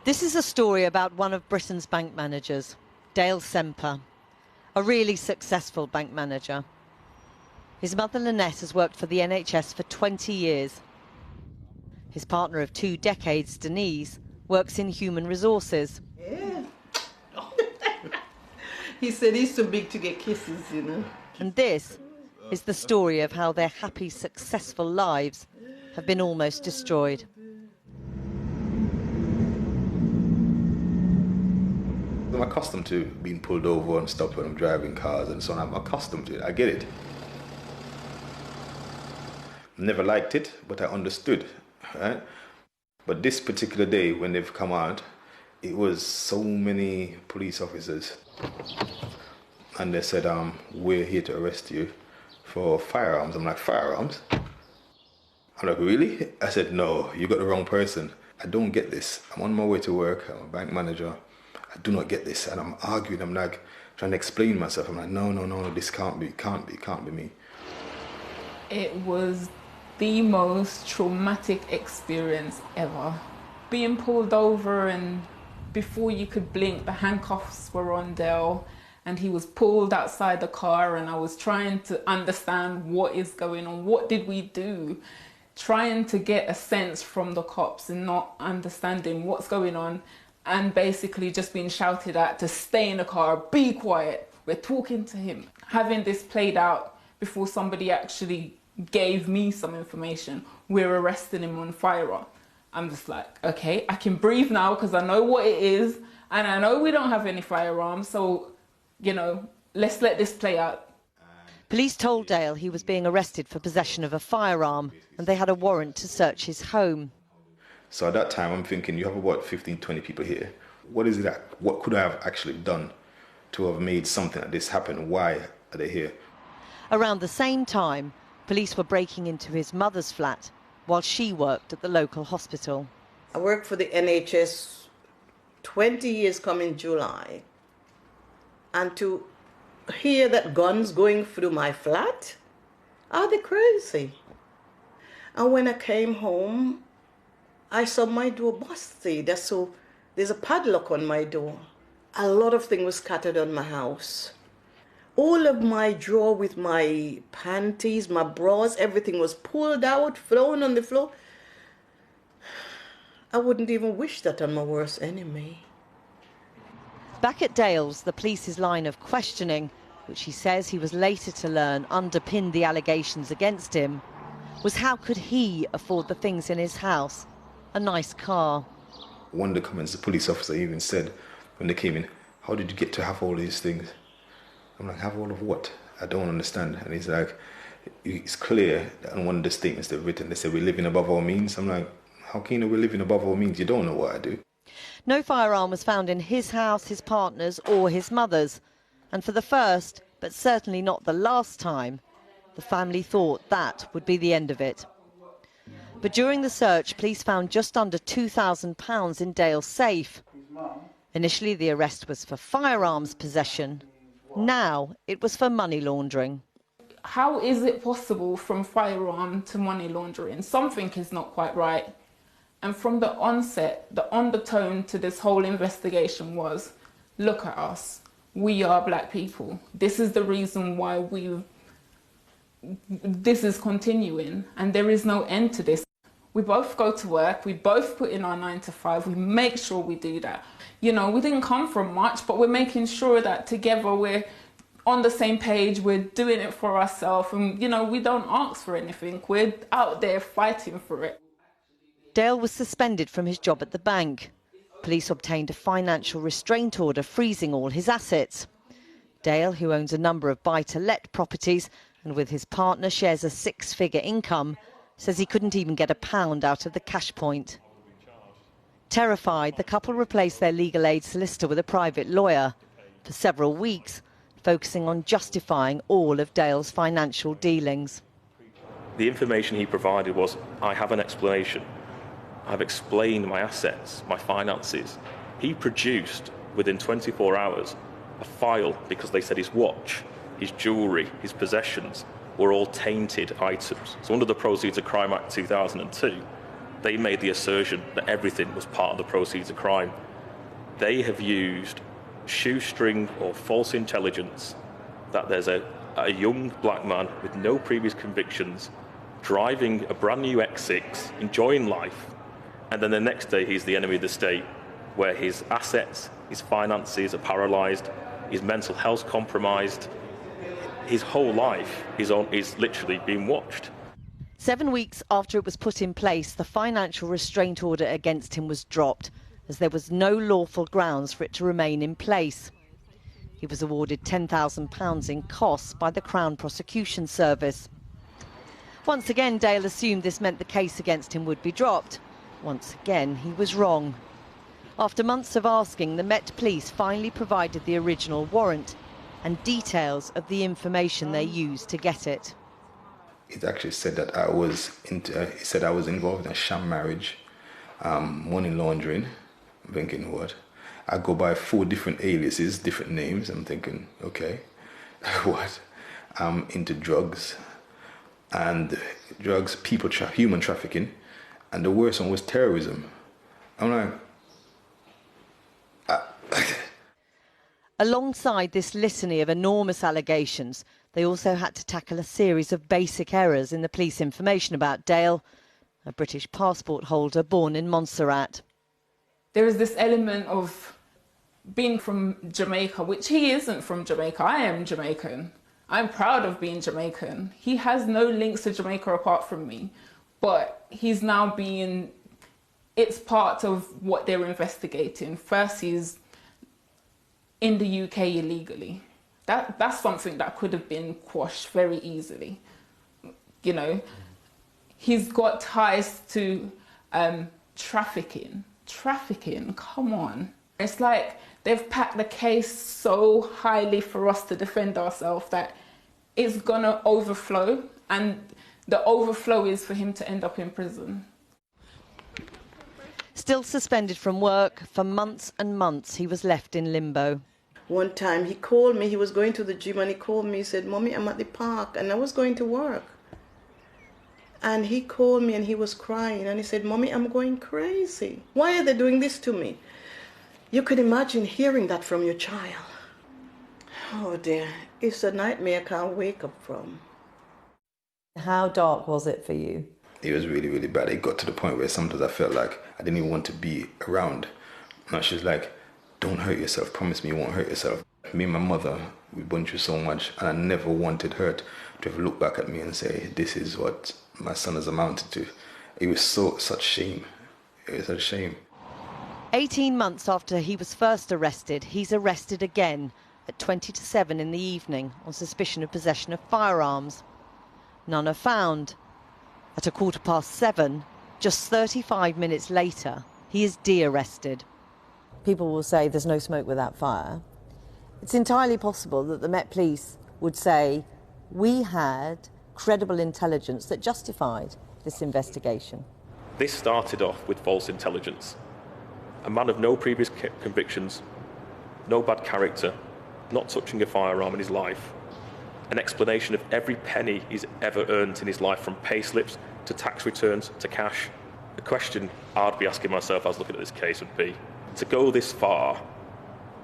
This is a story about one of Britain's bank managers, Dale Semper, a really successful bank manager. His mother Lynette has worked for the NHS for 20 years. His partner of 2 decades, Denise, works in human resources. Yeah. He said he's too big to get kisses, you know. And this is the story of how their happy, successful lives have been almost destroyed. I'm accustomed to being pulled over and stopped when I'm driving cars and so on. I'm accustomed to it. I get it. Never liked it, but I understood. Right? But this particular day, when they've come out, it was so many police officers. And they said, we're here to arrest you for firearms. I'm like, firearms? I'm like, really? I said, no, you got the wrong person. I don't get this. I'm on my way to work. I'm a bank manager. I do not get this. And I'm arguing. I'm like trying to explain myself. I'm like, no, this can't be me. It was the most traumatic experience ever. Being pulled over, and before you could blink, the handcuffs were on Dale and he was pulled outside the car, and I was trying to understand what is going on. What did we do? Trying to get a sense from the cops and not understanding what's going on, and basically just being shouted at to stay in the car, be quiet, we're talking to him. Having this played out before somebody actually gave me some information, we're arresting him on firearm. I'm just like, okay, I can breathe now because I know what it is, and I know we don't have any firearms, so, you know, let's let this play out. Police told Dale he was being arrested for possession of a firearm, and they had a warrant to search his home. So at that time, I'm thinking, you have about 15, 20 people here. What is it? What could I have actually done to have made something like this happen? Why are they here? Around the same time, police were breaking into his mother's flat while she worked at the local hospital. I worked for the NHS 20 years coming July. And to hear that guns going through my flat, are they crazy? And when I came home, I saw my door busted. So there's a padlock on my door. A lot of things were scattered on my house. All of my drawer with my panties, my bras, everything was pulled out, thrown on the floor. I wouldn't even wish that on my worst enemy. Back at Dale's, the police's line of questioning, which he says he was later to learn underpinned the allegations against him, was how could he afford the things in his house? A nice car. One of the comments the police officer even said when they came in, how did you get to have all these things? I'm like, have all of what? I don't understand. And he's like, it's clear that on one of the statements they've written, they said we're living above our means. I'm like, how can you know we're living above our means? You don't know what I do. No firearm was found in his house, his partner's or his mother's. And for the first, but certainly not the last time, the family thought that would be the end of it. But during the search, police found just under £2,000 in Dale's safe. Initially, the arrest was for firearms possession. Now it was for money laundering. How is it possible from firearm to money laundering? Something is not quite right. And from the onset, the undertone to this whole investigation was, look at us, we are black people. This is the reason why this is continuing, and there is no end to this. We both go to work, we both put in our 9 to 5, we make sure we do that. You know, we didn't come from much, but we're making sure that together we're on the same page, we're doing it for ourselves, and, you know, we don't ask for anything. We're out there fighting for it. Dale was suspended from his job at the bank. Police obtained a financial restraint order freezing all his assets. Dale, who owns a number of buy-to-let properties and with his partner shares a 6-figure income, says he couldn't even get £1 out of the cash point. Terrified, the couple replaced their legal aid solicitor with a private lawyer for several weeks, focusing on justifying all of Dale's financial dealings. The information he provided was, I have an explanation. I've explained my assets, my finances. He produced, within 24 hours, a file because they said his watch, his jewellery, his possessions were all tainted items. So under the Proceeds of Crime Act 2002, they made the assertion that everything was part of the proceeds of crime. They have used shoestring or false intelligence that there's a young black man with no previous convictions driving a brand new X6, enjoying life, and then the next day he's the enemy of the state, where his assets, his finances are paralysed, his mental health compromised. His whole life is literally being watched. 7 weeks after it was put in place, the financial restraint order against him was dropped, as there was no lawful grounds for it to remain in place. He was awarded £10,000 in costs by the Crown Prosecution Service. Once again, Dale assumed this meant the case against him would be dropped. Once again, he was wrong. After months of asking, the Met Police finally provided the original warrant and details of the information they used to get it. It actually said that I was involved in a sham marriage, money laundering. I'm thinking, what? I go by 4 different aliases, different names. I'm thinking, okay, what? I'm into drugs, human trafficking, and the worst one was terrorism. I'm like, Alongside this litany of enormous allegations, they also had to tackle a series of basic errors in the police information about Dale, a British passport holder born in Montserrat. There is this element of being from Jamaica, which he isn't from Jamaica. I am Jamaican. I'm proud of being Jamaican. He has no links to Jamaica apart from me, but he's now it's part of what they're investigating. First, he's in the UK illegally. That's something that could have been quashed very easily. You know, he's got ties to trafficking. Trafficking, come on. It's like they've packed the case so highly for us to defend ourselves that it's gonna overflow, and the overflow is for him to end up in prison. Still suspended from work, for months and months he was left in limbo. One time he called me, he was going to the gym, and he called me, he said, "Mommy, I'm at the park," and I was going to work. And he called me and he was crying, and he said, "Mommy, I'm going crazy. Why are they doing this to me?" You could imagine hearing that from your child. Oh dear, it's a nightmare I can't wake up from. How dark was it for you? it was really, really bad. It got to the point where sometimes I felt like I didn't even want to be around. And she was like, "Don't hurt yourself. Promise me you won't hurt yourself." Me and my mother, we went through so much, and I never wanted her to have looked back at me and say, "This is what my son has amounted to." It was such shame. It was a shame. 18 months after he was first arrested, he's arrested again at 20 to 7 in the evening on suspicion of possession of firearms. None are found. At 7:15, just 35 minutes later, he is de-arrested. People will say there's no smoke without fire. It's entirely possible that the Met Police would say, we had credible intelligence that justified this investigation. This started off with false intelligence. A man of no previous convictions, no bad character, not touching a firearm in his life, an explanation of every penny he's ever earned in his life, from pay slips to tax returns to cash. The question I'd be asking myself as looking at this case would be, to go this far,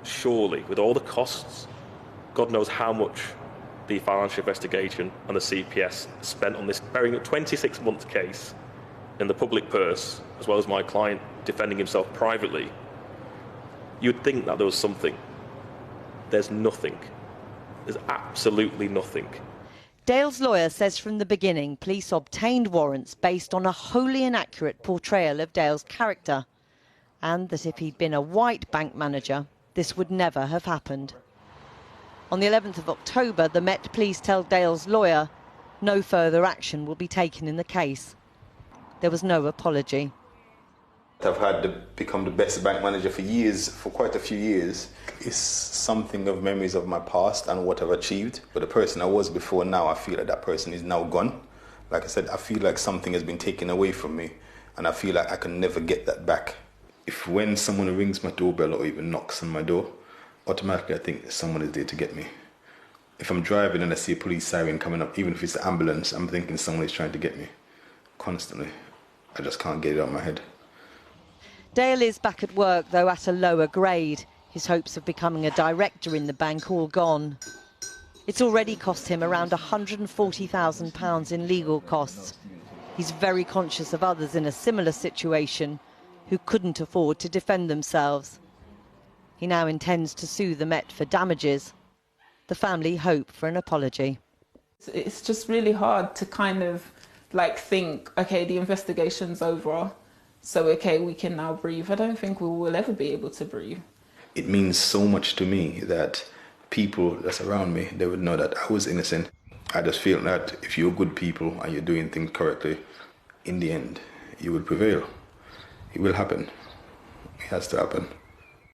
surely with all the costs, God knows how much the financial investigation and the CPS spent on this very 26-month case in the public purse, as well as my client defending himself privately, you'd think that there was something. There's nothing. There's absolutely nothing. Dale's lawyer says from the beginning police obtained warrants based on a wholly inaccurate portrayal of Dale's character, and that if he'd been a white bank manager, this would never have happened. On the 11th of October, the Met Police tell Dale's lawyer no further action will be taken in the case. There was no apology. I've had to become the best bank manager for years, for quite a few years. It's something of memories of my past and what I've achieved. But the person I was before now, I feel like that person is now gone. Like I said, I feel like something has been taken away from me, and I feel like I can never get that back. If when someone rings my doorbell or even knocks on my door, automatically I think someone is there to get me. If I'm driving and I see a police siren coming up, even if it's the ambulance, I'm thinking someone is trying to get me. Constantly. I just can't get it out of my head. Dale is back at work, though at a lower grade. His hopes of becoming a director in the bank all gone. It's already cost him around £140,000 in legal costs. He's very conscious of others in a similar situation who couldn't afford to defend themselves. He now intends to sue the Met for damages. The family hope for an apology. It's just really hard to kind of like think, okay, the investigation's over, so okay, we can now breathe. I don't think we will ever be able to breathe. It means so much to me that people that's around me, they would know that I was innocent. I just feel that if you're good people and you're doing things correctly, in the end, you will prevail. It will happen. It has to happen.